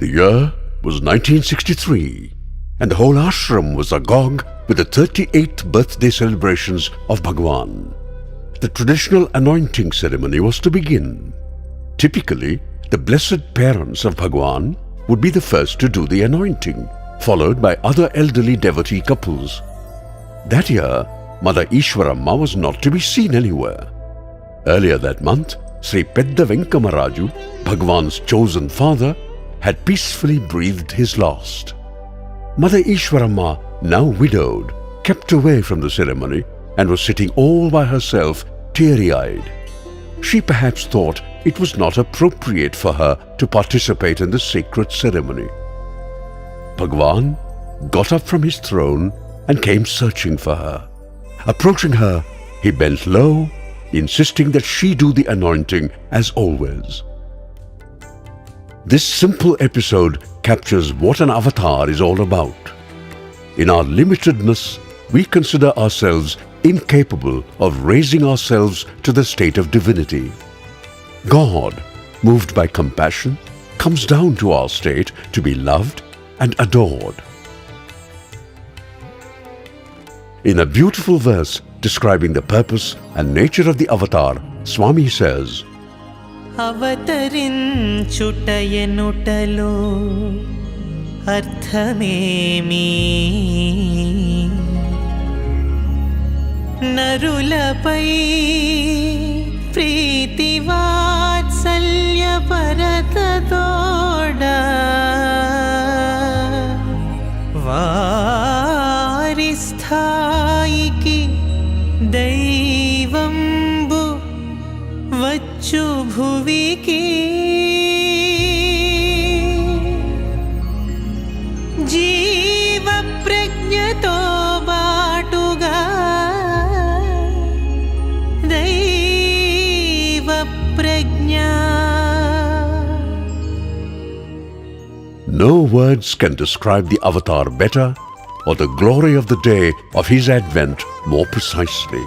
The year was 1963, and the whole ashram was agog with the 38th birthday celebrations of Bhagwan. The traditional anointing ceremony was to begin. Typically, the blessed parents of Bhagwan would be the first to do the anointing, followed by other elderly devotee couples. That year, Mother Ishwaramma was not to be seen anywhere. Earlier that month, Sri Pedda Venkamaraju, Bhagwan's chosen father, had peacefully breathed his last. Mother Ishwaramma, now widowed, kept away from the ceremony and was sitting all by herself, teary-eyed. She perhaps thought it was not appropriate for her to participate in the sacred ceremony. Bhagwan got up from his throne and came searching for her. Approaching her, he bent low, insisting that she do the anointing as always. This simple episode captures what an avatar is all about. In our limitedness, we consider ourselves incapable of raising ourselves to the state of divinity. God, moved by compassion, comes down to our state to be loved and adored. In a beautiful verse describing the purpose and nature of the avatar, Swami says, అవతరించుటయనుటలో అర్థమేమి నరులపై ప్రీతి వాత్సల్య పరతతోడా వారి స్థాయికి దైవంబు వచ్చు భువికి జీవ ప్రజ్ఞతో బాటుగా దైవ ప్రజ్ఞ. No words can describe the avatar better or the glory of the day of his advent more precisely.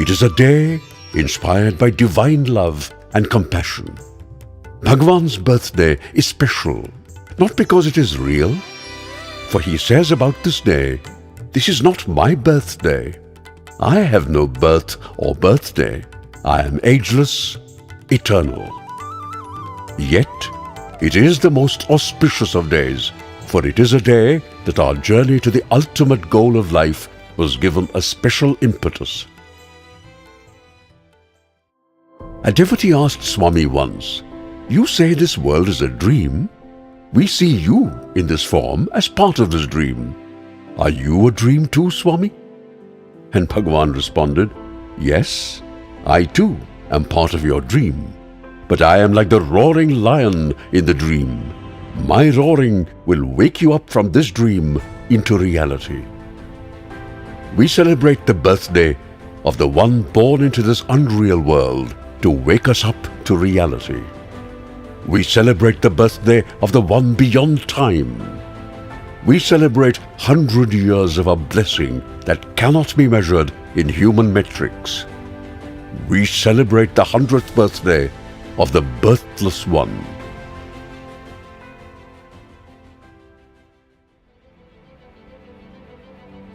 It is a day inspired by divine love and compassion. Bhagwan's birthday is special, not because it is real, for he says about this day, "This is not my birthday. I have no birth or birthday. I am ageless, eternal." Yet, it is the most auspicious of days, for it is a day that our journey to the ultimate goal of life was given a special impetus. A devotee asked Swami once, "You say this world is a dream? We see you in this form as part of this dream. Are you a dream too, Swami?" And Bhagwan responded, "Yes, I too am part of your dream. But I am like the roaring lion in the dream. My roaring will wake you up from this dream into reality." We celebrate the birthday of the one born into this unreal world to wake us up to reality. We celebrate the birthday of the one beyond time. We celebrate 100 years of a blessing that cannot be measured in human metrics. We celebrate the 100th birthday of the birthless one.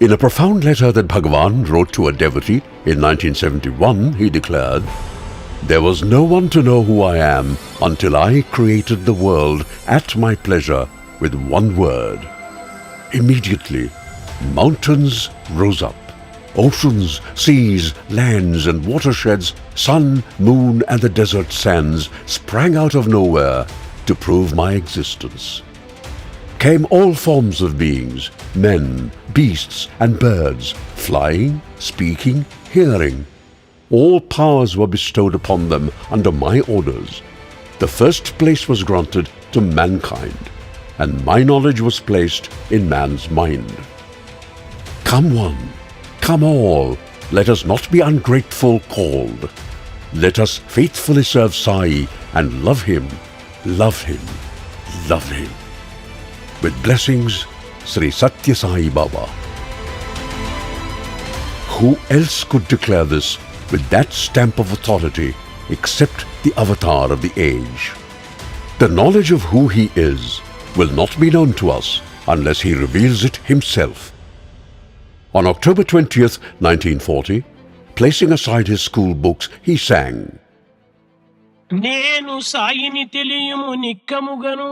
In a profound letter that Bhagwan wrote to a devotee in 1971, he declared, "There was no one to know who I am until I created the world at my pleasure with one word." Immediately, mountains rose up. Oceans, seas, lands and watersheds, sun, moon and the desert sands sprang out of nowhere to prove my existence. Came all forms of beings, men, beasts and birds, flying, speaking, hearing. All powers were bestowed upon them under my orders. The first place was granted to mankind, and my knowledge was placed in man's mind. Come one, come all, let us not be ungrateful called. Let us faithfully serve Sai and love him, love him, love him. With blessings, Sri Sathya Sai Baba. Who else could declare this with that stamp of authority except the avatar of the age? The knowledge of who he is will not be known to us unless he reveals it himself. On October 20th, 1940, placing aside his school books, he sang, నేను సాయిని తెలియము నిక్కముగను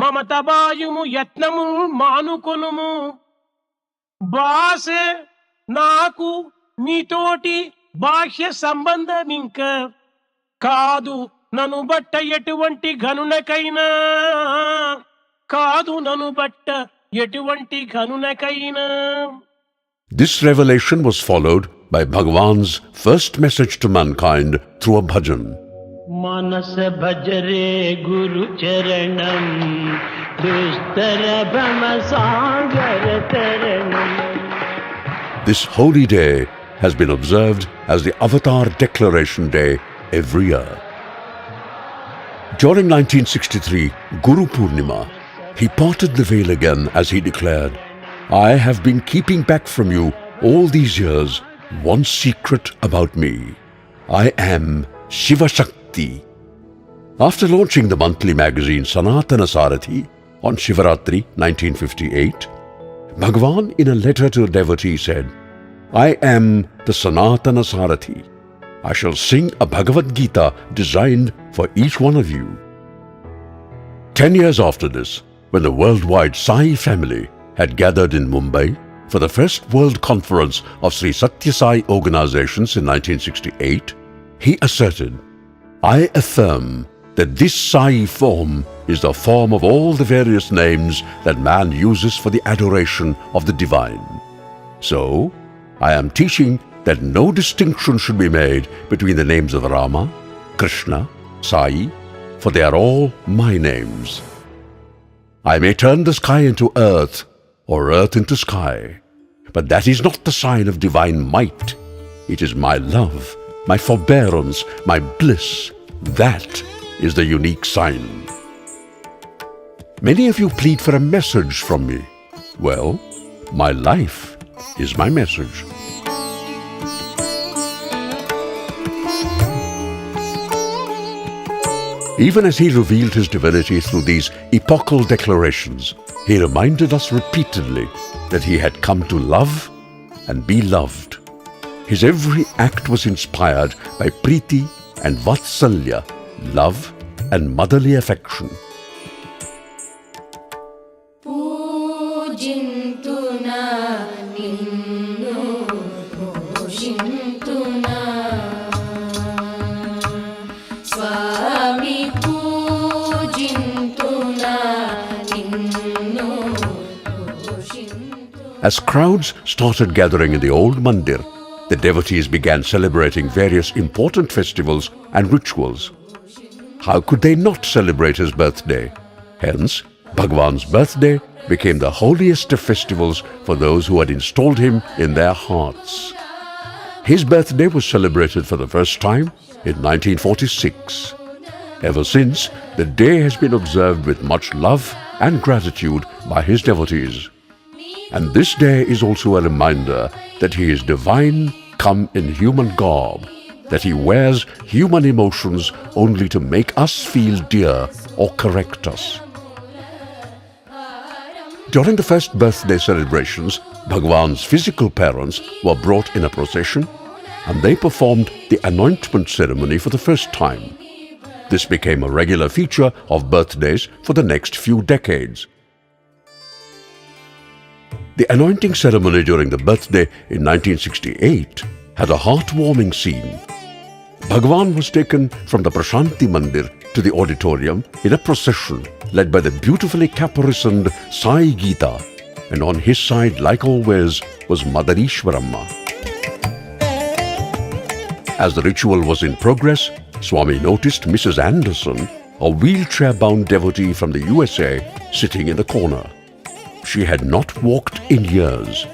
మమతబాయుము యత్నము మానుకొనుము బాసే నాకు నీతోటి బాహ్య సంబంధం ఇంక కాదు నను బట్ట ఎటువంటి ఘనునకైనా కాదు నను బట్ట ఎటువంటి ఘనునకైనా. This revelation was followed by Bhagavan's first message to mankind through a bhajan. మనస భజరే గురు చరణం దుస్తర భ్రమ సాగర తరణం. This holy day has been observed as the Avatar Declaration Day every year. During 1963 Guru Purnima, he parted the veil again as he declared, I have been keeping back from you all these years one secret about me. I am Shiva Shakti. After launching the monthly magazine Sanatana Sarathi on Shivaratri 1958, Bhagavan in a letter to a devotee said, I am the Sanatana Sarathi. I shall sing a Bhagavad Gita designed for each one of you. 10 years after this, when the worldwide Sai family had gathered in Mumbai for the first World Conference of Sri Sathya Sai organizations in 1968, he asserted, I affirm that this Sai form is the form of all the various names that man uses for the adoration of the divine. So, I am teaching that no distinction should be made between the names of Rama, Krishna, Sai, for they are all my names. I may turn the sky into earth or earth into sky, but that is not the sign of divine might. It is my love, my forbearance, my bliss. That is the unique sign. Many of you plead for a message from me. Well, my life is my message. Even as he revealed his divinity through these epochal declarations, he reminded us repeatedly that he had come to love and be loved. His every act was inspired by Preeti and Vatsalya, love and motherly affection. పూజింతునా నిన్ను పూజింతునా స్వామి పూజింతునా నిన్ను పూజింతునా. As crowds started gathering in the old mandir, the devotees began celebrating various important festivals and rituals. How could they not celebrate his birthday? Hence, Bhagavan's birthday became the holiest of festivals for those who had installed him in their hearts. His birthday was celebrated for the first time in 1946. Ever since, the day has been observed with much love and gratitude by his devotees. And this day is also a reminder that he is divine come in human garb, that he wears human emotions only to make us feel dear or correct us. During the first birthday celebrations, Bhagavan's physical parents were brought in a procession and they performed the anointment ceremony for the first time. This became a regular feature of birthdays for the next few decades. The anointing ceremony during the birthday in 1968 had a heartwarming scene. Bhagavan was taken from the Prashanti Mandir to the auditorium in a procession led by the beautifully caparisoned Sai Gita, and on his side, like always, was Mother Ishwaramma. As the ritual was in progress, Swami noticed Mrs. Anderson, a wheelchair-bound devotee from the USA, sitting in the corner. She had not walked in years,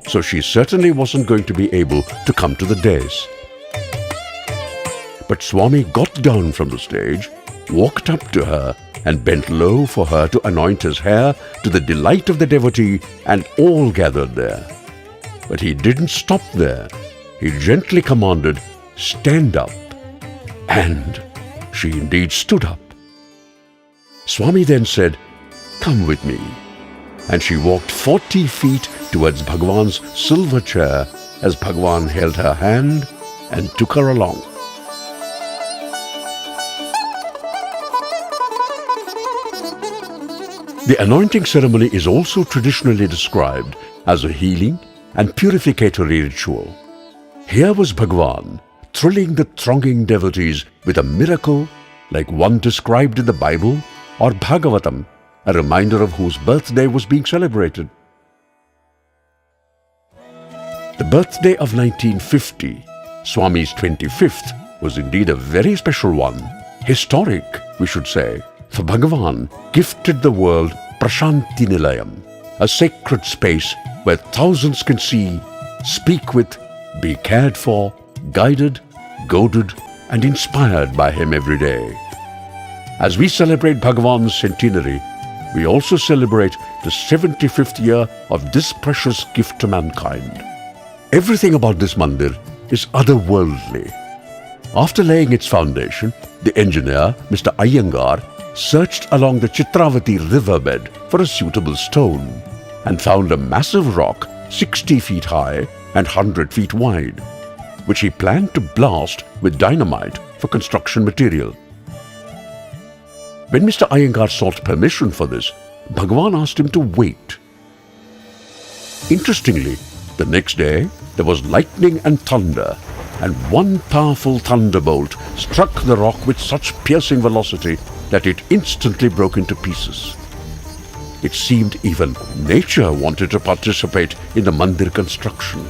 so she certainly wasn't going to be able to come to the dais. But Swami got down from the stage, walked up to her and bent low for her to anoint his hair to the delight of the devotee and all gathered there. But he didn't stop there. He gently commanded, "Stand up." And she indeed stood up Swami then said, "Come with me." And she walked 40 feet towards Bhagwan's silver chair as Bhagwan held her hand and took her along. The anointing ceremony is also traditionally described as a healing and purificatory ritual. Here was Bhagwan thrilling the thronging devotees with a miracle like one described in the Bible or Bhagavatam, a reminder of whose birthday was being celebrated. The birthday of 1950, Swami's 25th, was indeed a very special one. Historic, we should say, for Bhagavan gifted the world Prashanti Nilayam, a sacred space where thousands can see, speak with, be cared for, guided, goaded, and inspired by him every day. As we celebrate Bhagavan's centenary, we also celebrate the 75th year of this precious gift to mankind. Everything about this mandir is otherworldly. After laying its foundation, the engineer, Mr. Iyengar, searched along the Chitravati riverbed for a suitable stone and found a massive rock 60 feet high and 100 feet wide, which he planned to blast with dynamite for construction material. When Mr. Iyengar sought permission for this, Bhagavan asked him to wait. Interestingly, the next day there was lightning and thunder, and one powerful thunderbolt struck the rock with such piercing velocity that it instantly broke into pieces. It seemed even nature wanted to participate in the mandir construction.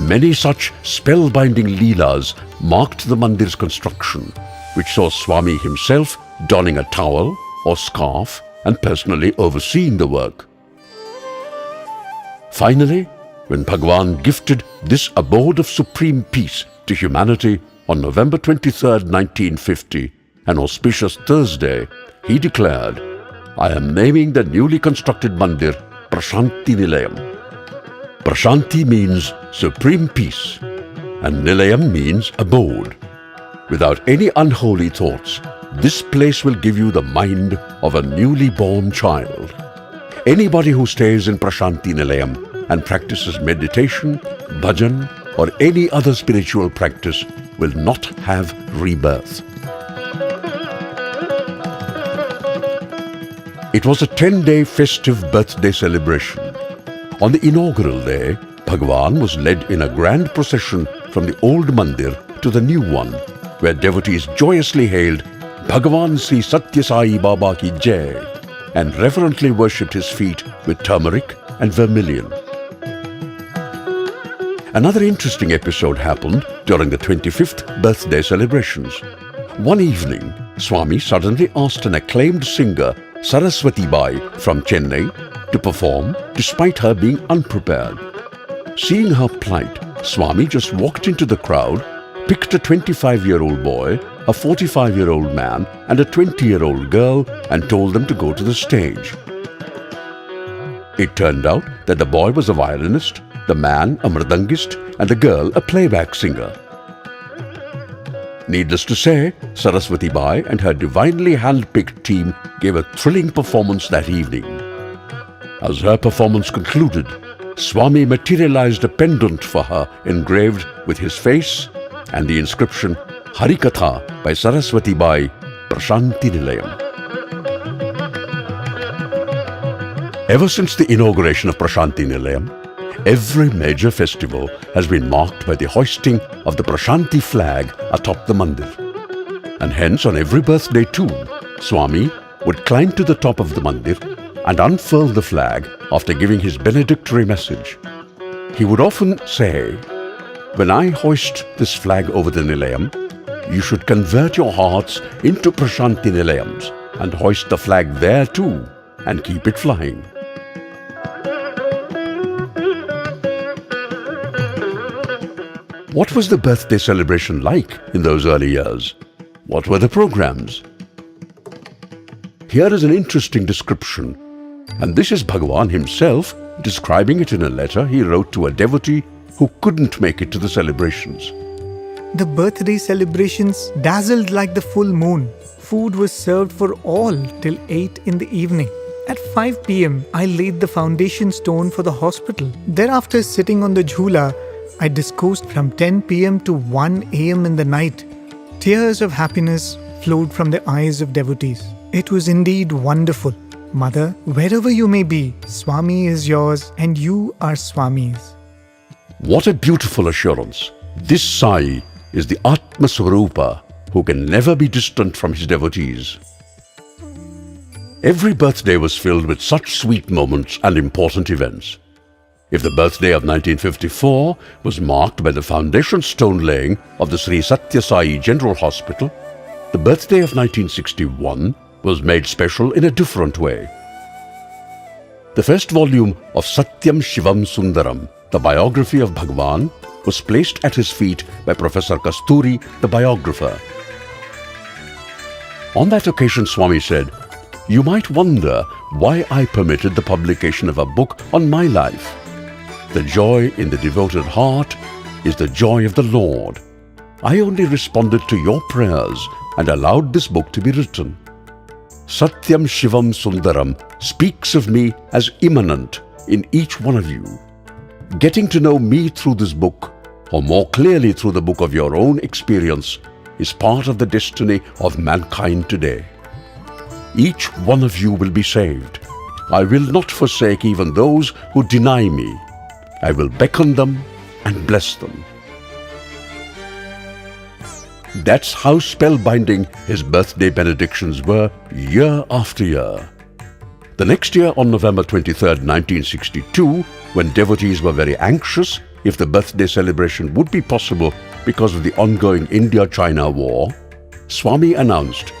Many such spellbinding leelas marked the mandir's construction, which saw Swami himself donning a towel or scarf and personally overseeing the work. Finally, when Bhagwan gifted this abode of supreme peace to humanity on November 23, 1950, an auspicious Thursday, he declared, "I am naming the newly constructed mandir Prashanti Nilayam." Prashanti means supreme peace, and Nilayam means abode. Without any unholy thoughts, this place will give you the mind of a newly born child. Anybody who stays in Prashanti Nilayam and practices meditation, bhajan, or any other spiritual practice will not have rebirth. It was a 10-day festive birthday celebration. On the inaugural day, Bhagavan was led in a grand procession from the old mandir to the new one, where devotees joyously hailed Bhagavan Sri Sathya Sai Baba ki Jai and reverently worshipped his feet with turmeric and vermilion. Another interesting episode happened during the 25th birthday celebrations. One evening, Swami suddenly asked an acclaimed singer, Saraswati Bai from Chennai, to perform despite her being unprepared. Seeing her plight, Swami just walked into the crowd, picked a 25-year-old boy, a 45-year-old man, and a 20-year-old girl and told them to go to the stage. It turned out that the boy was a violinist, the man a mridangist, and the girl a playback singer. Needless to say, Saraswati Bai and her divinely hand-picked team gave a thrilling performance that evening. As her performance concluded, Swami materialized a pendant for her engraved with his face and the inscription Harikatha by Saraswati Bai, Prashanti Nilayam. Ever since the inauguration of Prashanti Nilayam, every major festival has been marked by the hoisting of the Prashanti flag atop the mandir. And hence on every birthday too, Swami would climb to the top of the mandir and unfurl the flag after giving his benedictory message. He would often say, "When I hoist this flag over the Nilayam, you should convert your hearts into Prashanti Nilayams and hoist the flag there too and keep it flying." What was the birthday celebration like in those early years? What were the programs? Here is an interesting description, and this is Bhagavan himself describing it in a letter he wrote to a devotee who couldn't make it to the celebrations. The birthday celebrations dazzled like the full moon. Food was served for all till 8 in the evening. At 5 p.m., I laid the foundation stone for the hospital. Thereafter, sitting on the jhula, I discoursed from 10 p.m. to 1 a.m. in the night. Tears of happiness flowed from the eyes of devotees. It was indeed wonderful. Mother, wherever you may be, Swami is yours and you are Swami's. What a beautiful assurance. This Sai is the Atma Swarupa who can never be distant from his devotees. Every birthday was filled with such sweet moments and important events. If the birthday of 1954 was marked by the foundation stone laying of the Sri Sathya Sai General Hospital, the birthday of 1961 was made special in a different way. The first volume of Satyam Shivam Sundaram, the biography of Bhagwan, was placed at his feet by Professor Kasturi, the biographer. On that occasion, Swami said, "You might wonder why I permitted the publication of a book on my life. The joy in the devoted heart is the joy of the Lord. I only responded to your prayers and allowed this book to be written. Satyam Shivam Sundaram speaks of me as immanent in each one of you. Getting to know me through this book, or more clearly through the book of your own experience, is part of the destiny of mankind today. Each one of you will be saved. I will not forsake even those who deny me. I will beckon them and bless them." That's how spellbinding his birthday benedictions were year after year. The next year, on November 23rd, 1962, when devotees were very anxious if the birthday celebration would be possible because of the ongoing India-China war, Swami announced,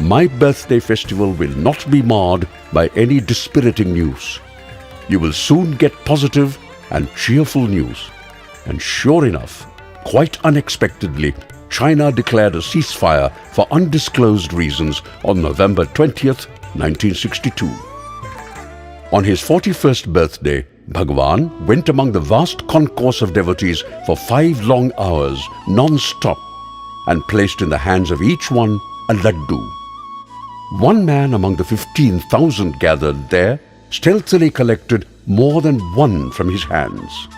"My birthday festival will not be marred by any dispiriting news. You will soon get positive and cheerful news." And sure enough, quite unexpectedly, China declared a ceasefire for undisclosed reasons on November 20th, 1962. On his 41st birthday, Bhagwan went among the vast concourse of devotees for 5 long hours, non-stop, and placed in the hands of each one a laddu. One man among the 15,000 gathered there stealthily collected more than one from his hands.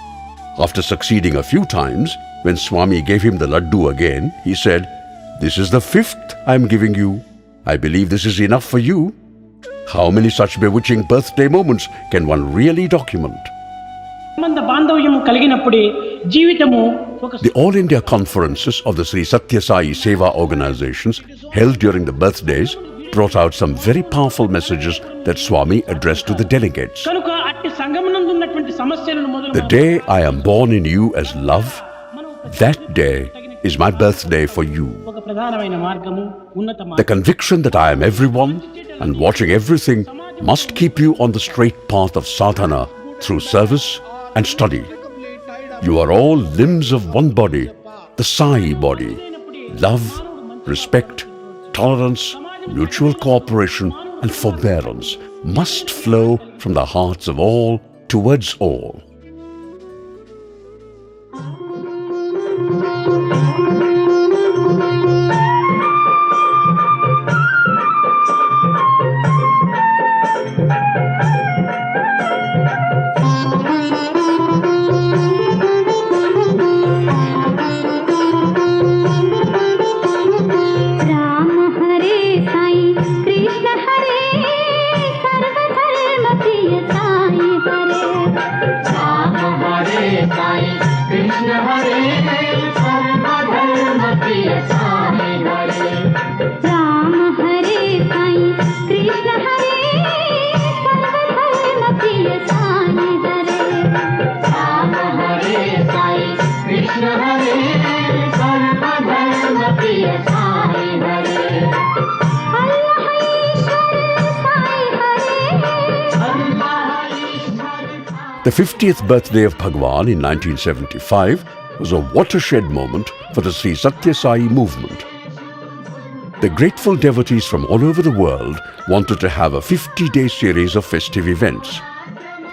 After succeeding a few times, when Swami gave him the laddu again, he said, "This is the 5th I am giving you. I believe this is enough for you." How many such bewitching birthday moments can one really document? The All India conferences of the Sri Sathya Sai Seva organizations held during the birthdays brought out some very powerful messages that Swami addressed to the delegates. The day I am born in you as love, that day is my birthday for you. The conviction that I am everyone and watching everything must keep you on the straight path of sadhana through service and study. You are all limbs of one body, the Sai body. Love, respect, tolerance, mutual cooperation and forbearance must flow from the hearts of all towards all. The 50th birthday of Bhagwan in 1975 was a watershed moment for the Sri Sathya Sai movement. The grateful devotees from all over the world wanted to have a 50-day series of festive events.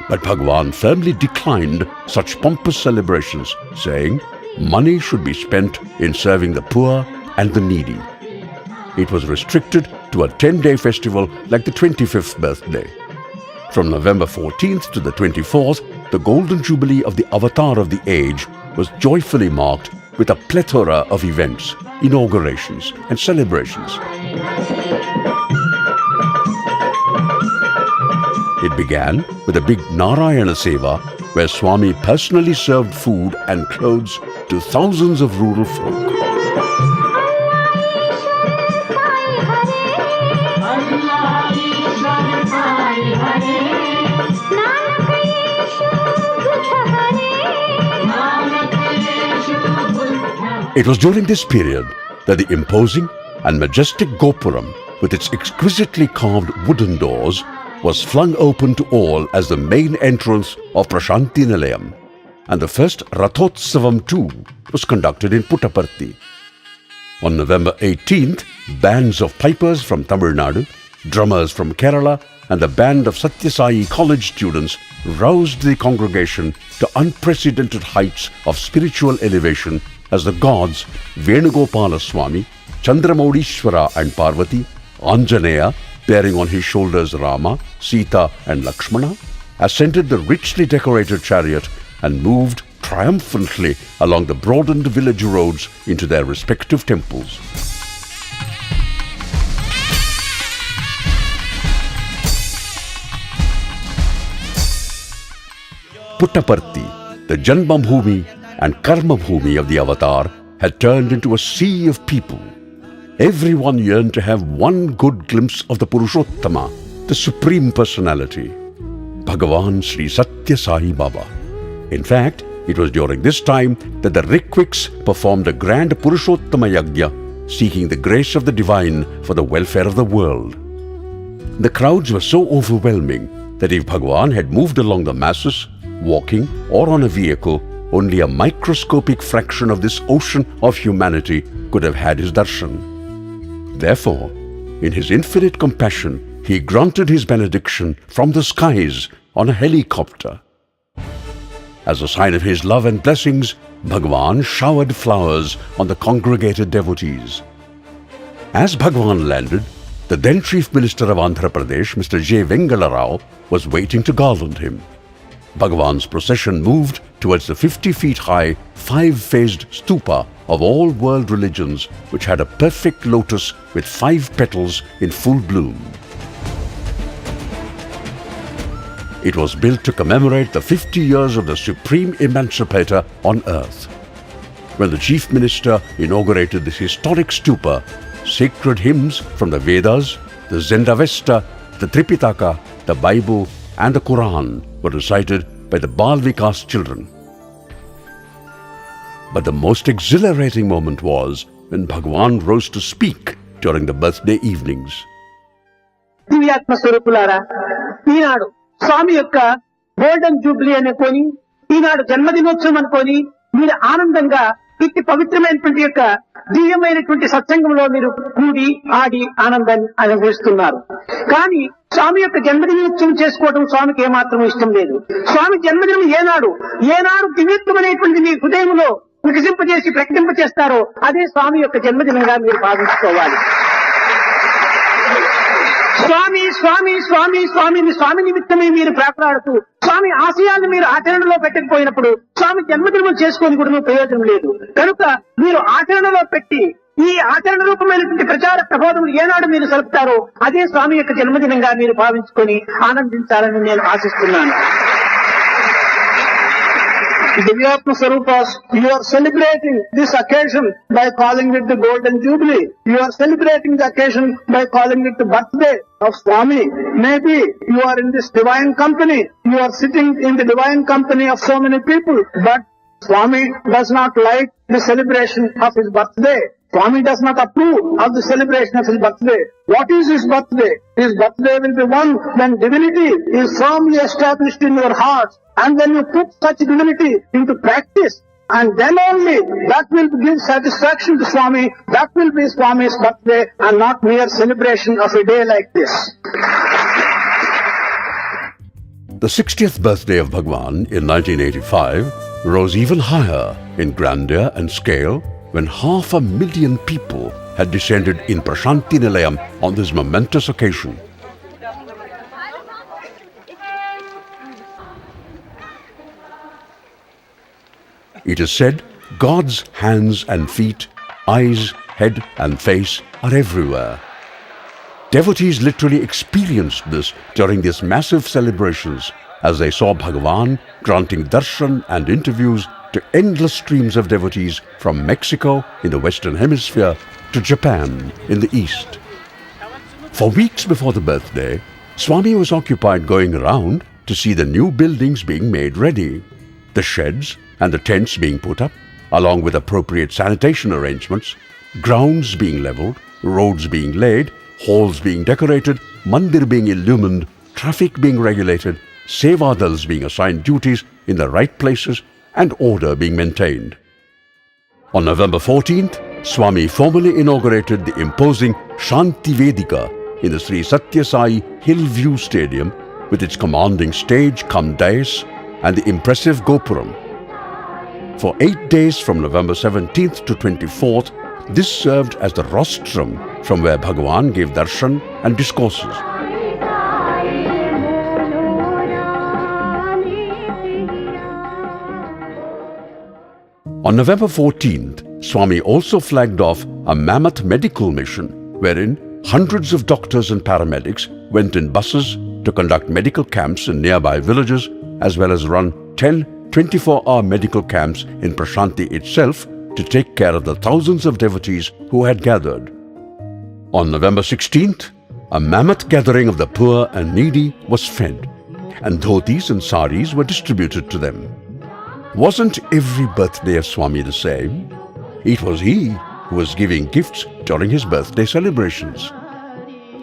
But Bhagwan firmly declined such pompous celebrations, saying, money should be spent in serving the poor and the needy. It was restricted to a 10-day festival like the 25th birthday. From November 14th to the 24th, the golden jubilee of the avatar of the age was joyfully marked with a plethora of events, inaugurations and celebrations. It began with a big Narayana Seva where Swami personally served food and clothes to thousands of rural folk. It was during this period that the imposing and majestic Gopuram, with its exquisitely carved wooden doors, was flung open to all as the main entrance of Prashanti Nilayam, and the first Rathotsavam too was conducted in Puttaparthi. On November 18th, bands of pipers from Tamil Nadu, drummers from Kerala, and the band of Sathya Sai college students roused the congregation to unprecedented heights of spiritual elevation as the gods Venugopala Swami, Chandramoudishwara and Parvati, Anjaneya, bearing on his shoulders Rama, Sita and Lakshmana, ascended the richly decorated chariot and moved triumphantly along the broadened village roads into their respective temples. Puttaparthi, the Janma Bhumi and Karma Bhumi of the Avatar, had turned into a sea of people. Everyone yearned to have one good glimpse of the Purushottama, the Supreme Personality, Bhagavan Sri Sathya Sai Baba. In fact, it was during this time that the Ritviks performed a grand Purushottama Yajna, seeking the grace of the divine for the welfare of the world. The crowds were so overwhelming that if Bhagavan had moved along the masses, walking or on a vehicle, only a microscopic fraction of this ocean of humanity could have had his darshan. Therefore, in his infinite compassion, he granted his benediction from the skies on a helicopter. As a sign of his love and blessings, Bhagavan showered flowers on the congregated devotees. As Bhagavan landed, the then Chief Minister of Andhra Pradesh, Mr. J. Vengala Rao, was waiting to garland him. Bhagavan's procession moved towards the 50 feet high, 5-phased stupa of all world religions, which had a perfect lotus with 5 petals in full bloom. It was built to commemorate the 50 years of the Supreme Emancipator on earth. When the Chief Minister inaugurated this historic stupa, sacred hymns from the Vedas, the Zendavesta, the Tripitaka, the Bible, and the Quran were recited by the Bal Vikas children. But the most exhilarating moment was when Bhagavan rose to speak during the birthday evenings. దివ్యాత్మ స్వరూపులారా, ఈనాడు స్వామి యొక్క golden Jubilee అనుకొని, ఈనాడు జన్మదినోత్సవం అనుకొని మీరు ఆనందంగా ఇట్టి పవిత్రమైనటువంటి యొక్క దివ్యమైనటువంటి సత్సంగంలో మీరు కూడి ఆడి ఆనందాన్ని అనుభవిస్తున్నారు. కానీ స్వామి యొక్క జన్మదినోత్సవం చేసుకోవడం స్వామికి ఏమాత్రం ఇష్టం లేదు. స్వామి జన్మదినం ఏనాడు దివ్యత్వమైనటువంటి మీ హృదయంలో వికసింపజేసి ప్రకటింపచేస్తారో అదే స్వామి యొక్క జన్మదినంగా మీరు భావించుకోవాలి. స్వామి స్వామి స్వామి స్వామిని స్వామి నిమిత్తమే మీరు ప్రార్థనాడుతూ స్వామి ఆశయాన్ని మీరు ఆచరణలో పెట్టకపోయినప్పుడు స్వామి జన్మదినం చేసుకొని కూడా ప్రయోజనం లేదు. కనుక మీరు ఆచరణలో పెట్టి ఈ ఆచరణ రూపమైనటువంటి ప్రచార ప్రబోధములు ఏనాడు మీరు సలుపుతారో అదే స్వామి యొక్క జన్మదినంగా మీరు భావించుకొని ఆనందించాలని నేను ఆశిస్తున్నాను. Divyatma Sarupas, you are celebrating this occasion by calling it the Golden Jubilee. You are celebrating the occasion by calling it the birthday of Swami. Maybe you are in this divine company. You are sitting in the divine company of so many people. But Swami does not like the celebration of his birthday. Swami does not approve of the celebration of his birthday. What is his birthday? His birthday will be one when divinity is firmly established in your hearts, and when you put such divinity into practice, and then only that will give satisfaction to Swami. That will be Swami's birthday and not mere celebration of a day like this. The 60th birthday of Bhagavan in 1985 rose even higher in grandeur and scale when 500,000 people had descended in Prashanti Nilayam on this momentous occasion. It is said God's hands and feet, eyes, head and face are everywhere. Devotees literally experienced this during these massive celebrations as they saw Bhagavan granting darshan and interviews to endless streams of devotees from Mexico in the Western Hemisphere to Japan in the East. For weeks before the birthday, Swami was occupied going around to see the new buildings being made ready, the sheds and the tents being put up, along with appropriate sanitation arrangements, grounds being leveled, roads being laid, halls being decorated, mandir being illumined, traffic being regulated, sevadals being assigned duties in the right places, and order being maintained. On November 14th, Swami formally inaugurated the imposing Shanti Vedika in the Sri Sathya Sai Hillview Stadium with its commanding stage cum dais and the impressive Gopuram. For 8 days from November 17th to 24th, this served as the rostrum from where Bhagavan gave darshan and discourses. On November 14th, Swami also flagged off a mammoth medical mission wherein hundreds of doctors and paramedics went in buses to conduct medical camps in nearby villages as well as run 10 24-hour medical camps in Prashanti itself to take care of the thousands of devotees who had gathered. On November 16th, a mammoth gathering of the poor and needy was fed, and dhotis and saris were distributed to them. Wasn't every birthday of Swami the same? It was he who was giving gifts during his birthday celebrations.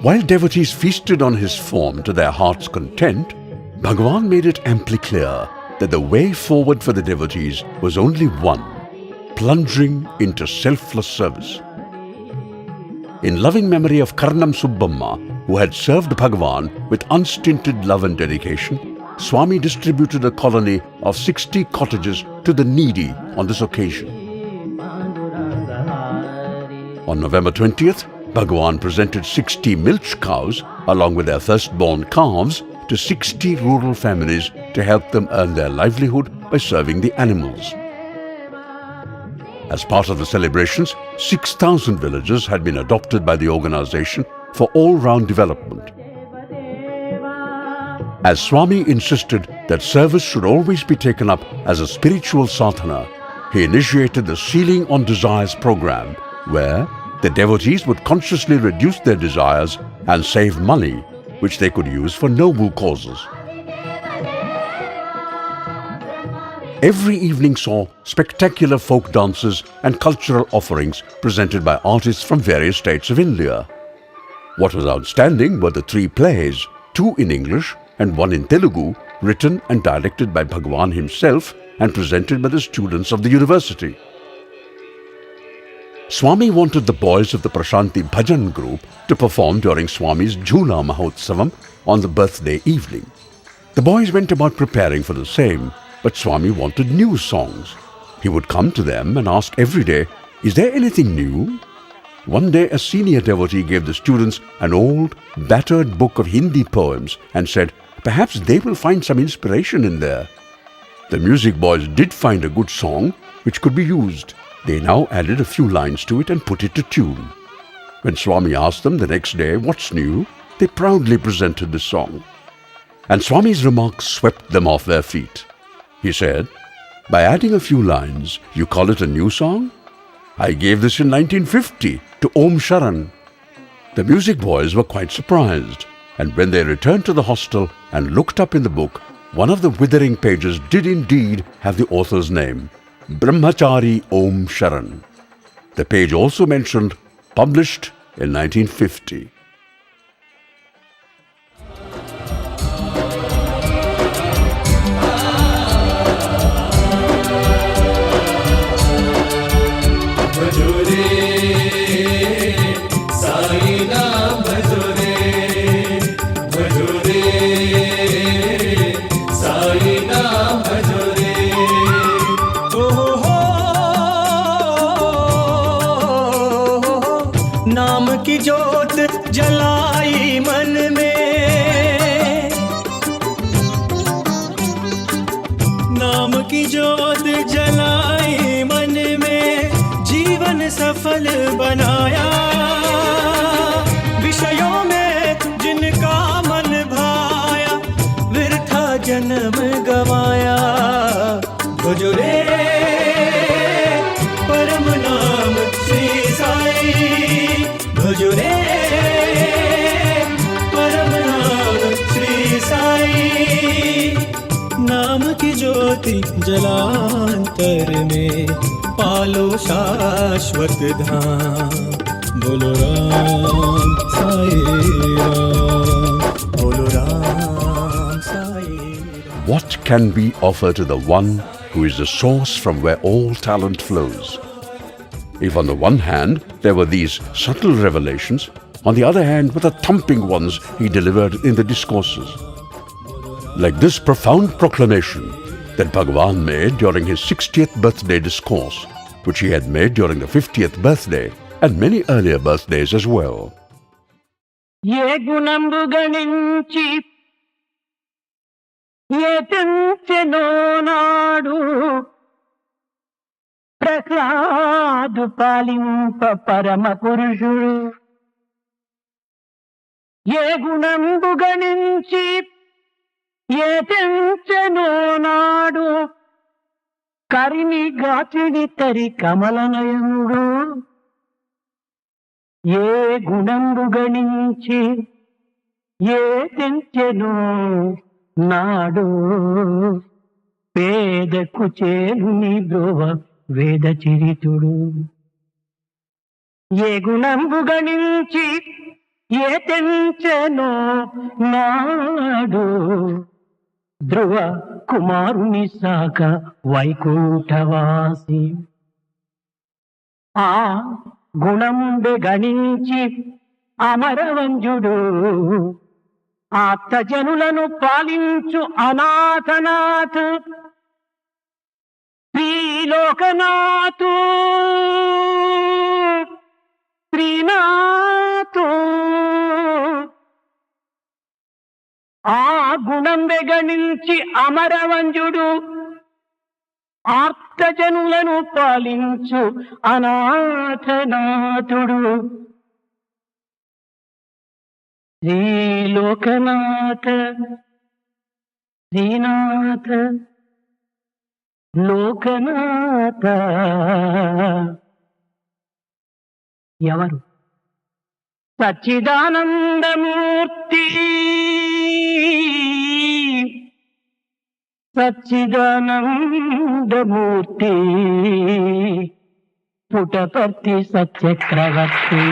While devotees feasted on his form to their heart's content, Bhagavan made it amply clear that the way forward for the devotees was only one: plunging into selfless service. In loving memory of Karnam Subbamma, who had served Bhagavan with unstinted love and dedication, Swami distributed a colony of 60 cottages to the needy on this occasion. On November 20th, Bhagavan presented 60 milch cows along with their firstborn calves to 60 rural families to help them earn their livelihood by serving the animals. As part of the celebrations, 6,000 villages had been adopted by the organization for all-round development. As Swami insisted that service should always be taken up as a spiritual sadhana, he initiated the Sealing on Desires program, where the devotees would consciously reduce their desires and save money, which they could use for noble causes. Every evening saw spectacular folk dances and cultural offerings presented by artists from various states of India. What was outstanding were the 3 plays, 2 in English and 1 in Telugu, written and directed by Bhagavan himself and presented by the students of the university. Swami wanted the boys of the Prashanti Bhajan group to perform during Swami's Jhula Mahotsavam on the birthday evening. The boys went about preparing for the same, but Swami wanted new songs. He would come to them and ask every day, "Is there anything new?" One day a senior devotee gave the students an old, battered book of Hindi poems and said, perhaps they will find some inspiration in there. The music boys did find a good song which could be used. They now added a few lines to it and put it to tune. When Swami asked them the next day what's new, they proudly presented the song. And Swami's remarks swept them off their feet. He said, "By adding a few lines, you call it a new song? I gave this in 1950 to Om Sharan." The music boys were quite surprised, and when they returned to the hostel and looked up in the book, one of the withering pages did indeed have the author's name, Brahmachari Om Sharan. The page also mentioned published in 1950. जोत जलाई मन में, नाम की जोत जलाई मन में, जीवन सफल बनाया। विषयों में जिनका मन भाया, व्यर्था जन्म गवाया। गुजरे परम नाम श्री साई, गुजरे परम नाम श्री साई। नाम की ज्योति जलांतर में, पालो शाश्वत धाम। बोलो राम साई राम, बोलो Ram Sai Ram. What can we offer to the one who is the source from where all talent flows? If on the one hand there were these subtle revelations, on the other hand were the thumping ones he delivered in the discourses. Like this profound proclamation that Bhagavan made during his 60th birthday discourse, which he had made during the 50th birthday and many earlier birthdays as well. ఏ గుణంబు గణించి ఏ తెంచెనో నాడు, ప్రహ్లాదు పాలింప పరమ పురుషుడు. ఏ గుణంబు గణించి ఏ తెంచెనో నాడు, కరిని గాచిడి తరి కమలనయనుడు. ఏ గుణంబు గణించి ఏ తెంచెనో నాడు, పేదకు చేలుని బ్రోవ వేద చరితుడు. ఏ గుణంబు గణించి ఏ తెంచెనో నాడు, ధ్రువ కుమారుని సాక వైకుంఠవాసి. ఆ గుణంబె గణించి అమరవంజుడు, ఆప్తజనులను పాలించు అనాథనాథ్. శ్రీలోకనాథు శ్రీనాథు. ఆ గుణంబె గణించి అమరవంజుడు, ఆర్తజనులను పాలించు అనాథనాథుడు. శ్రీలోకనాథ శ్రీనాథ లోకనాథ. ఎవరు? Sachidananda Murthy, Sachidananda Murthy, Puttaparthi సత్యక్రవర్తి.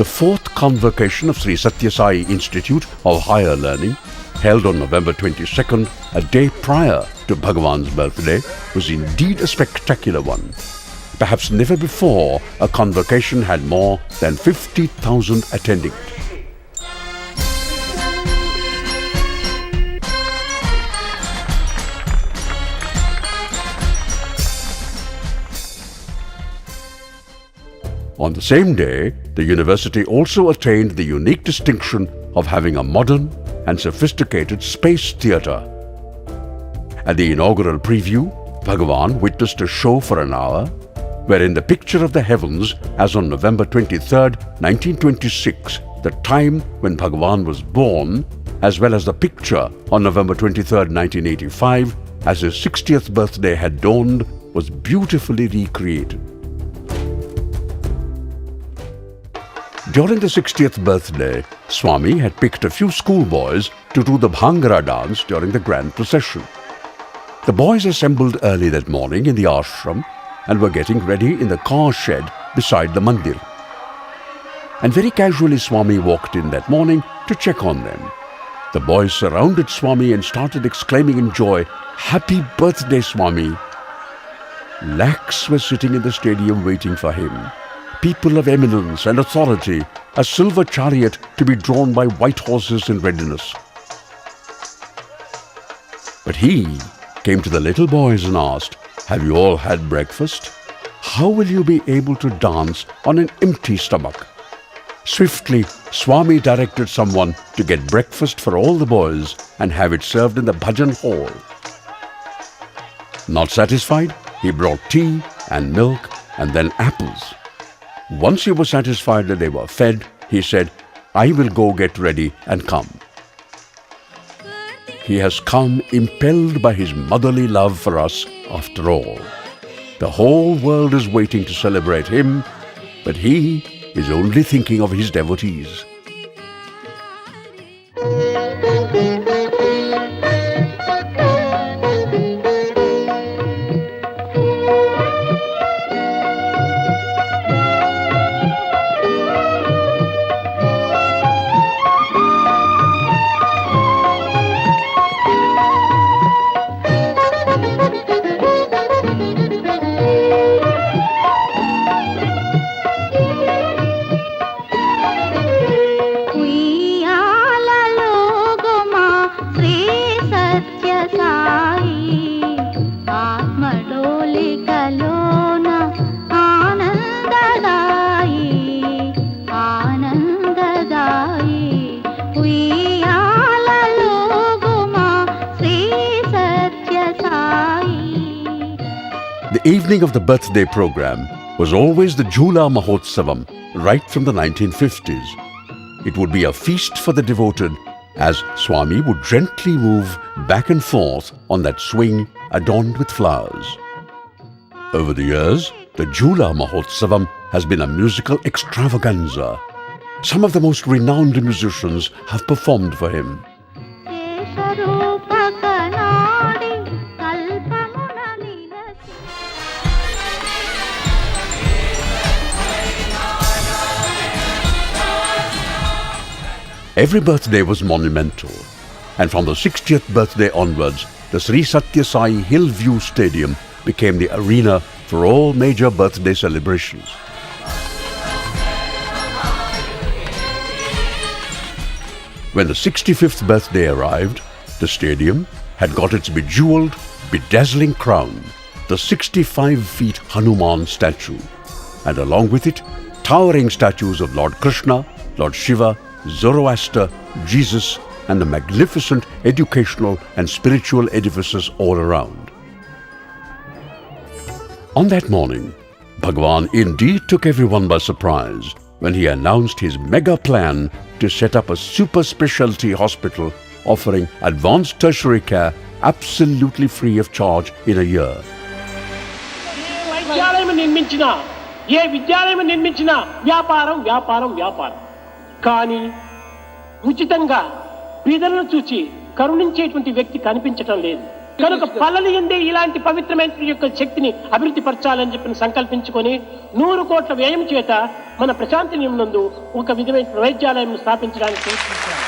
The fourth convocation of Sri Sathya Sai Institute of Higher Learning, held on November 22nd, a day prior to Bhagavan's birthday, was indeed a spectacular one. Perhaps never before a convocation had more than 50,000 attending it. On the same day, the university also attained the unique distinction of having a modern and sophisticated space theatre. At the inaugural preview, Bhagavan witnessed a show for an hour, wherein the picture of the heavens as on November 23rd, 1926, the time when Bhagavan was born, as well as the picture on November 23rd, 1985, as his 60th birthday had dawned, was beautifully recreated. During the 60th birthday, Swami had picked a few schoolboys to do the Bhangra dance during the grand procession. The boys assembled early that morning in the ashram and were getting ready in the car shed beside the mandir. And very casually Swami walked in that morning to check on them. The boys surrounded Swami and started exclaiming in joy, "Happy birthday, Swami!" Lakhs were sitting in the stadium waiting for him. people of eminence and authority, a silver chariot to be drawn by white horses in readiness. But he came to the little boys and asked, "Have you all had breakfast? How will you be able to dance on an empty stomach?" Swiftly, Swami directed someone to get breakfast for all the boys and have it served in the bhajan hall. Not satisfied, he brought tea and milk and then apples. Once he was satisfied that they were fed, he said, "I will go get ready and come." He has come impelled by his motherly love for us after all. The whole world is waiting to celebrate him, but he is only thinking of his devotees. Sri Sathya Sai ఆత్మడోలికలోన ఆనందదాయి ఆనందదాయి ఉయ్యాలలోగుమా Shri Satya Sai. The evening of the birthday program was always the Jhula Mahotsavam right from the 1950s. It would be a feast for the devoted as Swami would gently move back and forth on that swing adorned with flowers. Over the years, the Jhula Mahotsavam has been a musical extravaganza. Some of the most renowned musicians have performed for him. Every birthday was monumental, and from the 60th birthday onwards, the Sri Sathya Sai Hillview Stadium became the arena for all major birthday celebrations. When the 65th birthday arrived, the stadium had got its bejeweled, bedazzling crown, the 65-feet Hanuman statue, and along with it, towering statues of Lord Krishna, Lord Shiva, Zoroaster, Jesus, and the magnificent educational and spiritual edifices all around. On that morning, Bhagwan indeed took everyone by surprise when he announced his mega plan to set up a super specialty hospital offering advanced tertiary care absolutely free of charge in a year. వైద్యాలయం నిర్మించినా ఏ విద్యాలయం నిర్మించినా వ్యాపారం వ్యాపారం వ్యాపారం కానీ ఉచితంగా బీదలను చూచి కరుణించేటువంటి వ్యక్తి కనిపించటం లేదు. కనుక పల్లెలు ఎందే ఇలాంటి పవిత్రమైన యొక్క శక్తిని అభివృద్ధి పరచాలని చెప్పి సంకల్పించుకొని 100 కోట్ల వ్యయం చేత మన ప్రశాంతి నందు ఒక విధమైన వైద్యాలయం స్థాపించడానికి ప్రయత్నించారు.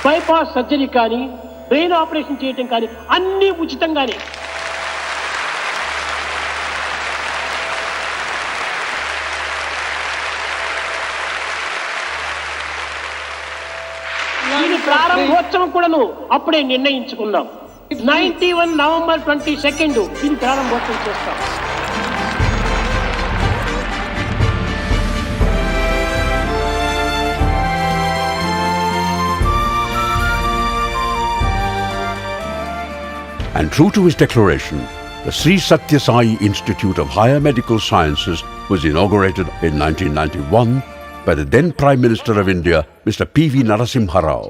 బైపాస్ సర్జరీ కానీ బ్రెయిన్ ఆపరేషన్ చేయటం కానీ అన్ని ఉచితంగానే. దీని ప్రారంభోత్సవం కూడాను అప్పుడే నిర్ణయించుకున్నాం. 91 నవంబర్ 22 దీని ప్రారంభోత్సవం చేస్తాం. And true to his declaration, the Sri Sathya Sai Institute of Higher Medical Sciences was inaugurated in 1991 by the then Prime Minister of India, Mr. P.V. Narasimha Rao.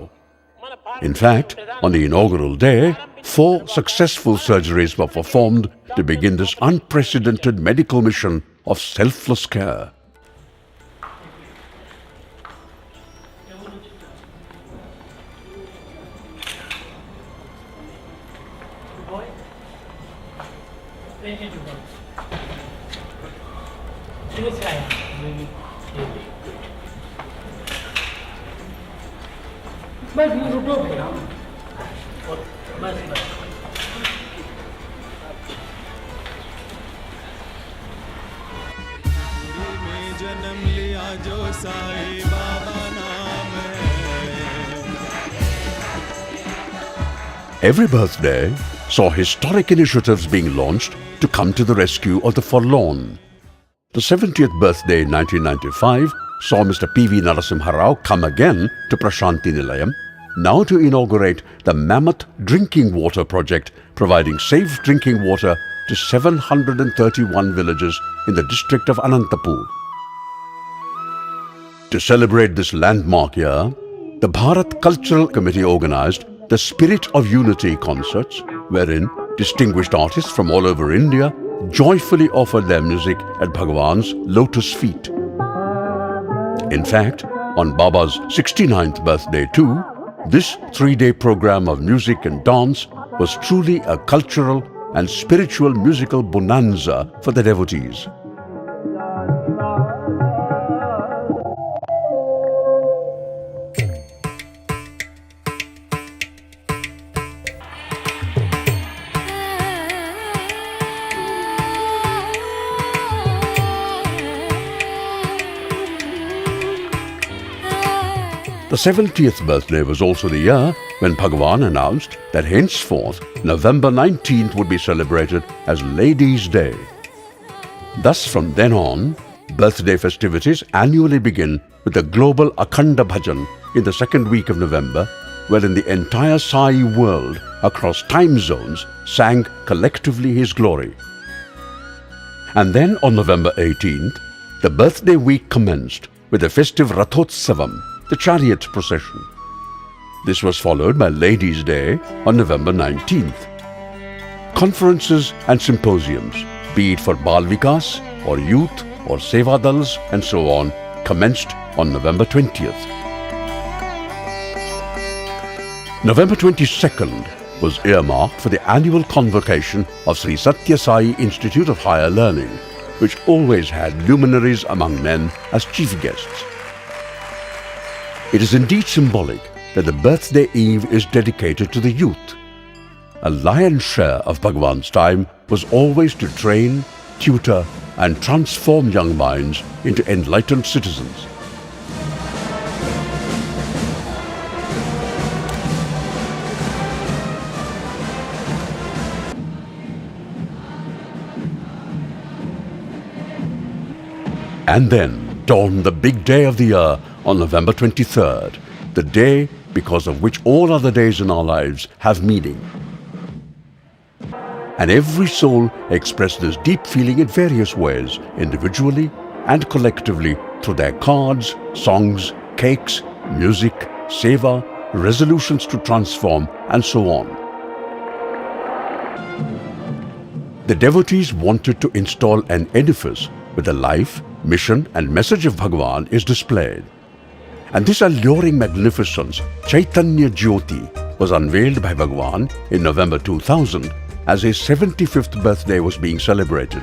In fact, on the inaugural day, 4 successful surgeries were performed to begin this unprecedented medical mission of selfless care. जो साई बाबा नाम है। Every birthday saw historic initiatives being launched to come to the rescue of the forlorn. The 70th birthday in 1995 saw Mr. P.V. Narasimha Rao come again to Prashanti Nilayam, now to inaugurate the mammoth drinking water project, providing safe drinking water to 731 villages in the district of Anantapur. To celebrate this landmark year, the Bharat Cultural Committee organized the Spirit of Unity concerts, wherein distinguished artists from all over India joyfully offered their music at Bhagwan's lotus feet. In fact, on Baba's 69th birthday too, this 3-day program of music and dance was truly a cultural and spiritual musical bonanza for the devotees. The 70th birthday was also the year when Bhagwan announced that henceforth November 19th would be celebrated as Ladies' Day. Thus from then on, birthday festivities annually begin with the global Akhanda Bhajan in the second week of November, wherein the entire Sai world across time zones sang collectively his glory. And then on November 18th, the birthday week commenced with the festive Rathotsavam, the chariot procession. This was followed by Ladies' Day on November 19th. Conferences and symposiums, be it for Bal Vikas or youth or Sevadals and so on, commenced on November 20th. November 22nd was earmarked for the annual convocation of Sri Sathya Sai Institute of Higher Learning, which always had luminaries among men as chief guests. It is indeed symbolic that the birthday eve is dedicated to the youth. A lion's share of Bhagwan's time was always to train, tutor and transform young minds into enlightened citizens. And then dawned the big day of the year on November 23rd, the day because of which all other days in our lives have meaning. And every soul expressed this deep feeling in various ways, individually and collectively, through their cards, songs, cakes, music, seva, resolutions to transform, and so on. The devotees wanted to install an edifice where the life, mission and message of Bhagwan is displayed. And this alluring magnificence, Chaitanya Jyoti, was unveiled by Bhagwan in November 2000 as his 75th birthday was being celebrated.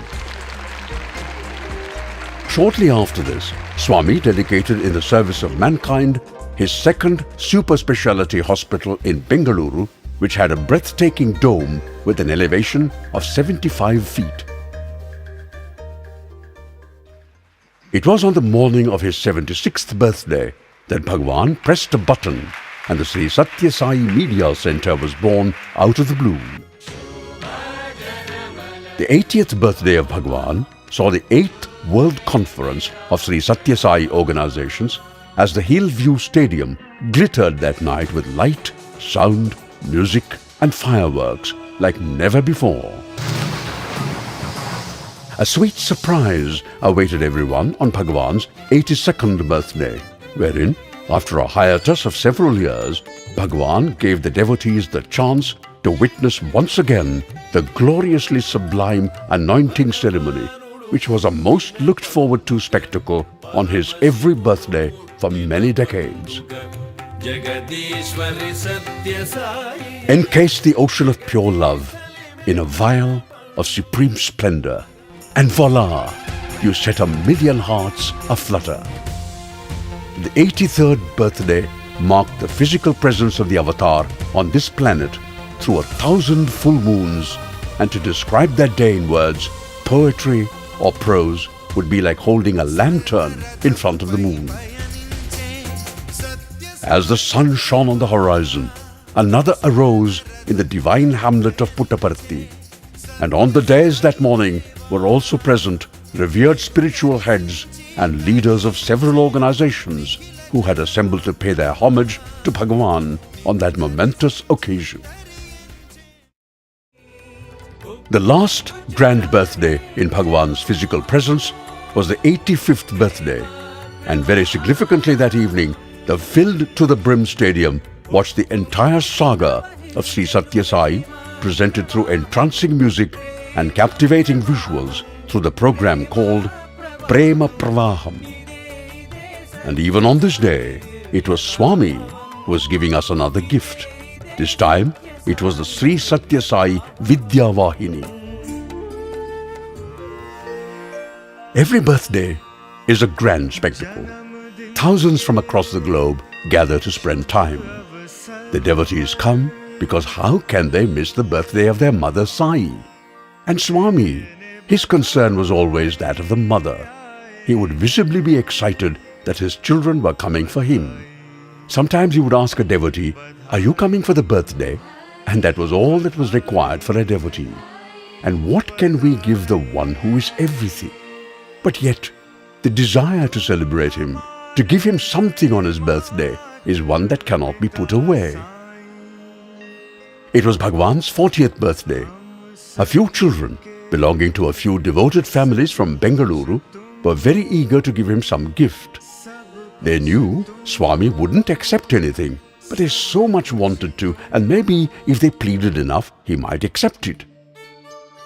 Shortly after this, Swami dedicated in the service of mankind his second super speciality hospital in Bengaluru, which had a breathtaking dome with an elevation of 75 feet. It was on the morning of his 76th birthday that Bhagwan pressed a button and the Sri Sathya Sai Media Center was born out of the blue. The 80th birthday of Bhagwan saw the 8th World Conference of Sri Sathya Sai organizations as the Hillview Stadium glittered that night with light, sound, music and fireworks like never before. A sweet surprise awaited everyone on Bhagwan's 82nd birthday, wherein, after a hiatus of several years, Bhagwan gave the devotees the chance to witness once again the gloriously sublime anointing ceremony, which was a most looked forward to spectacle on his every birthday for many decades. Encase the ocean of pure love in a vial of supreme splendor, and voila, you set 1,000,000 hearts aflutter. The 83rd birthday marked the physical presence of the avatar on this planet through 1,000 full moons, and to describe that day in words, poetry or prose would be like holding a lantern in front of the moon. As the sun shone on the horizon, another arose in the divine hamlet of Puttaparthi. And on the dais that morning were also present revered spiritual heads and leaders of several organizations who had assembled to pay their homage to Bhagavan on that momentous occasion. The last grand birthday in Bhagavan's physical presence was the 85th birthday, and very significantly that evening, the filled to the brim stadium watched the entire saga of Sri Sathya Sai presented through entrancing music and captivating visuals through the program called Prema Pravaham. And even on this day, it was Swami who was giving us another gift. This time, it was the Sri Sathya Sai Vidya Vahini. Every birthday is a grand spectacle. Thousands from across the globe gather to spend time. The devotees come because how can they miss the birthday of their mother Sai? And Swami, his concern was always that of the mother. He would visibly be excited that his children were coming for him. Sometimes he would ask a devotee, "Are you coming for the birthday?" And that was all that was required for a devotee. And what can we give the one who is everything? But yet, the desire to celebrate him, to give him something on his birthday, is one that cannot be put away. It was Bhagwan's 40th birthday. A few children, belonging to a few devoted families from Bengaluru, were very eager to give him some gift. They knew Swami wouldn't accept anything, but they so much wanted to, and maybe if they pleaded enough, he might accept it.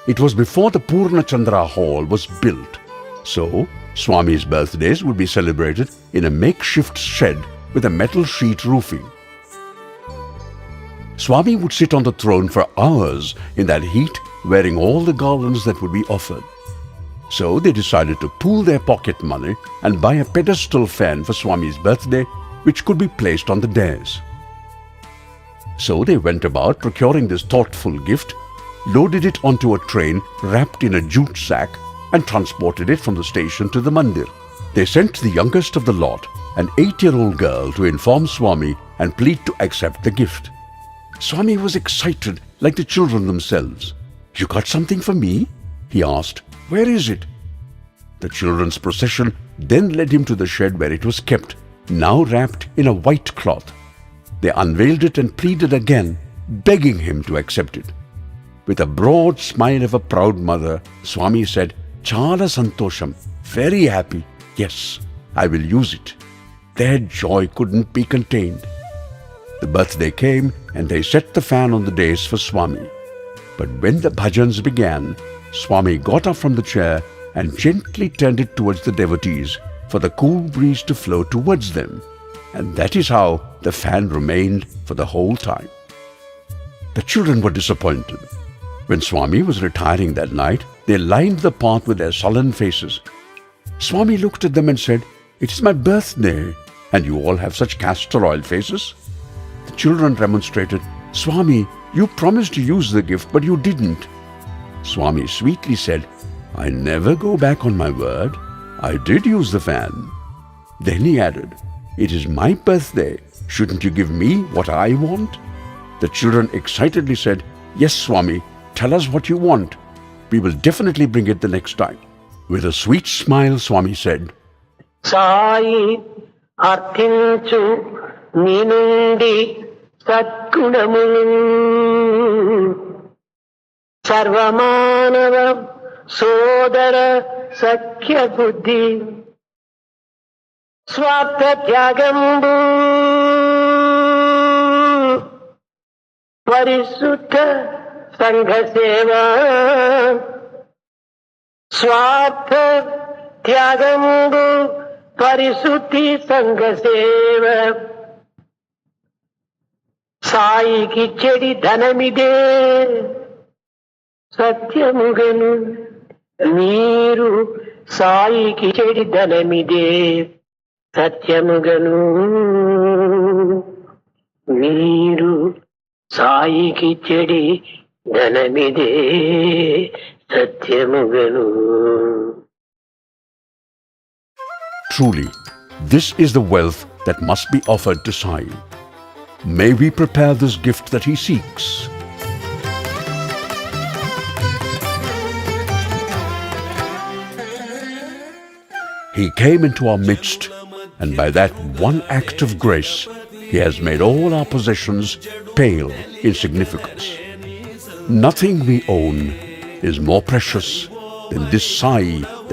It was before the Purna Chandra Hall was built, so Swami's birthdays would be celebrated in a makeshift shed with a metal sheet roofing. Swami would sit on the throne for hours in that heat, wearing all the garlands that would be offered. So they decided to pool their pocket money and buy a pedestal fan for Swami's birthday, which could be placed on the dais. So they went about procuring this thoughtful gift, loaded it onto a train wrapped in a jute sack, and transported it from the station to the mandir. They sent the youngest of the lot, an 8-year-old girl, to inform Swami and plead to accept the gift. Swami was excited like the children themselves. "You got something for me?" he asked. "Where is it?" The children's procession then led him to the shed where it was kept, now wrapped in a white cloth. They unveiled it and pleaded again, begging him to accept it. With a broad smile of a proud mother, Swami said, "Chala santosham, very happy. Yes, I will use it." Their joy couldn't be contained. The birthday came and they set the fan on the dais for Swami. But when the bhajans began, Swami got up from the chair and gently turned it towards the devotees for the cool breeze to flow towards them. And that is how the fan remained for the whole time. The children were disappointed. When Swami was retiring that night, they lined the path with their sullen faces. Swami looked at them and said, "It is my birthday, and you all have such castor oil faces." The children remonstrated, "Swami, you promised to use the gift, but you didn't." Swami sweetly said, "I never go back on my word. I did use the fan." Then he added, "It is my birthday. Shouldn't you give me what I want?" The children excitedly said, "Yes, Swami, tell us what you want. We will definitely bring it the next time." With a sweet smile, Swami said, Sai అర్థించు నీ నుండి సద్గుణములు సర్వమానవ సోదర సఖ్య బుద్ధి స్వార్థ త్యాగంబు పరిశుద్ధ సంఘ సేవ స్వార్థ త్యాగంబు పరిశుద్ధి సంఘ సేవ సాయికి చెడి ధనమిదే సత్యముగను మీరు సాయికి చెడి ధనమిదే సత్యముగను మీరు సాయికి చెడి ధనమిదే సత్యముగను. Truly, this is the wealth that must be offered to Sai. May we prepare this gift that he seeks. He came into our midst, and by that one act of grace, he has made all our possessions pale in significance. Nothing we own is more precious than this Sai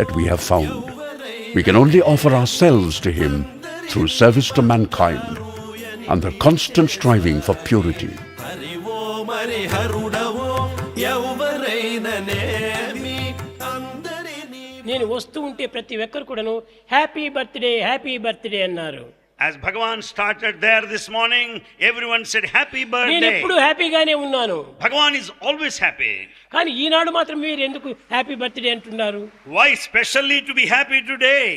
that we have found. We can only offer ourselves to him through service to mankind and the constant striving for purity. నేను వస్తూ ఉంటే ప్రతి ఒక్కరు కూడాను happy birthday అన్నారు. As Bhagavan started there this morning, everyone said happy నేను birthday. ఎప్పుడు హ్యాపీగానే ఉన్నాను. Bhagavan is always happy. కానీ ఈనాడు మాత్రం మీరు ఎందుకు హ్యాపీ బర్త్డే అంటున్నారు? Why specially to be happy today?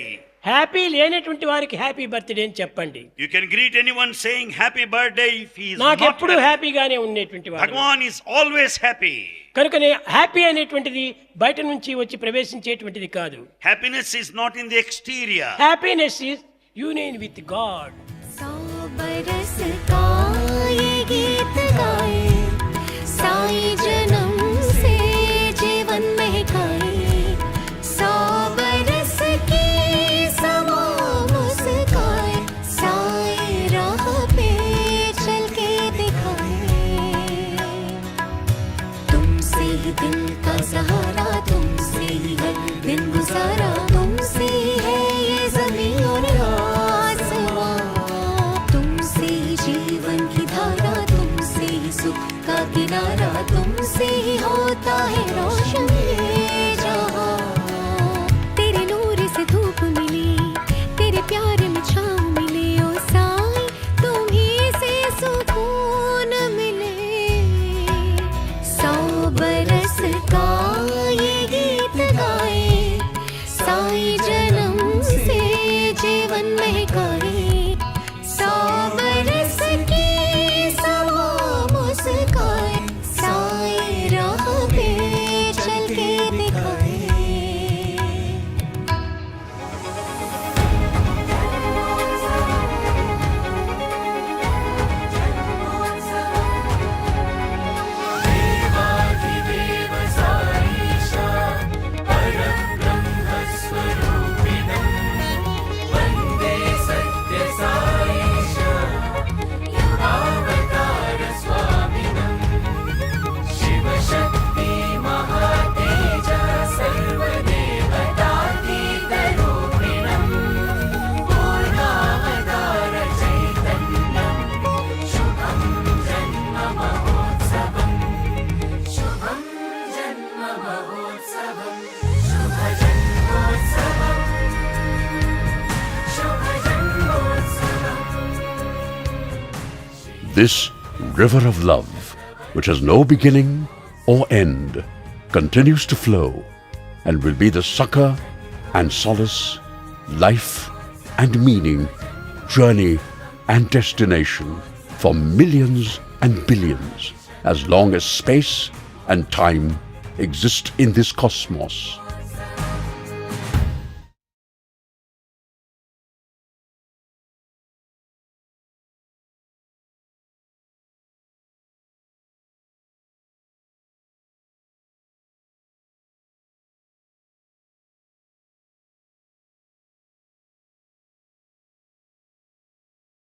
Happy లేనటువంటి వారికి హ్యాపీ బర్త్డే అని చెప్పండి. You can greet anyone saying happy birthday if he is నాకు not ఎప్పుడు happy. హ్యాపీగానే ఉండేటువంటి వాడు. Bhagavan is always happy. కనుకనే హ్యాపీ అనేటువంటిది బయట నుంచి వచ్చి ప్రవేశించేటువంటిది కాదు. Happiness is not in the exterior. Happiness is union with God. 100 बरस का ये गीत गाए, साई जन्म से जीवन महकाए, 100 बरस की समा मुस्काए, साई राह पे चल के दिखाए, तुमसे ही दिल का सहारा, तुमसे ही हर दिन गुजारा, तुमसे ही है ये ज़मीन और आसमां, तुमसे ही जीवन की धारा, तुमसे ही सुख का किनारा, तुमसे ही होता है रोशन ये जहां, तेरे नूर से धूप मिली, तेरे प्यार में छाँव मिले, ओ साई तुम्हीं से सुकून मिले, 100 बरस का ये गीत गाए, साई जन्म से जीवन महकाए, 100 बरस की समा मुस्काए, साई राह पे चल के दिखाए. This river of love, which has no beginning or end, continues to flow and will be the succor and solace, life and meaning, journey and destination for millions and billions as long as space and time exist in this cosmos.